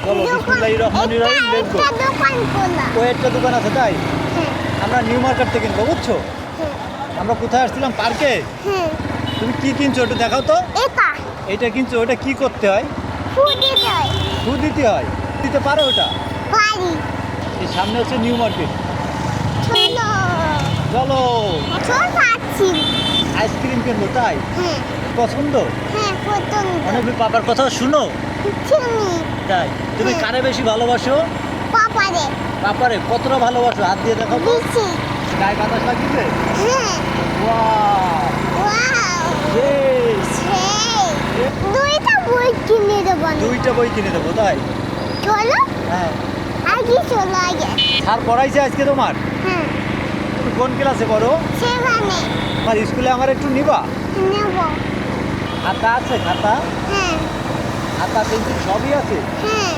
চলো বিসমিল্লাহির রহমানির রহিম লেটস গো। দোকান খোলা। ও একটা দোকান আছে তাই হ্যাঁ আমরা নিউ মার্কেট থেকে কিনবো বুঝছো। হ্যাঁ আমরা কোথায় আসছিলাম পার্কে। হ্যাঁ তুমি কি কিনছো একটু দেখাও তো। এটা এইটা কিনছো ওটা কি করতে হয়। ফুটে যায় দুধ দিতে হয় দিতে পারো ওটা। বাড়ি এই সামনে হচ্ছে নিউ মার্কেট। চলো চলো চল পাচ্ছি আইসক্রিম কিনবো তাই হ্যাঁ পছন্দ। হ্যাঁ পছন্দ অনেক পাপার কথা শুনো চিনি তাই তুমি হ্যাঁ। কারে বেশি ভালোবাসো। পাপারে পাপারে কতটা ভালোবাসো হাত দিয়ে দেখাও তো। দিছি গায়ে বাতাস লাগিয়েছে। হ্যাঁ ওয়াও ওয়াও ইয়েস সেই দুইটা বই কিনে দেবো না দুইটা বই কিনে দেবো তাই চলো হ্যাঁ। আগে চলো আগে স্যার পড়াইছে আজকে তোমার। হ্যাঁ তুমি কোন ক্লাসে পড়ো। সেখানে আমার স্কুলে আমার একটু নিবা। নেব খাতা আছে খাতা হ্যাঁ খাতা পেন্সিল সবই আছে। হ্যাঁ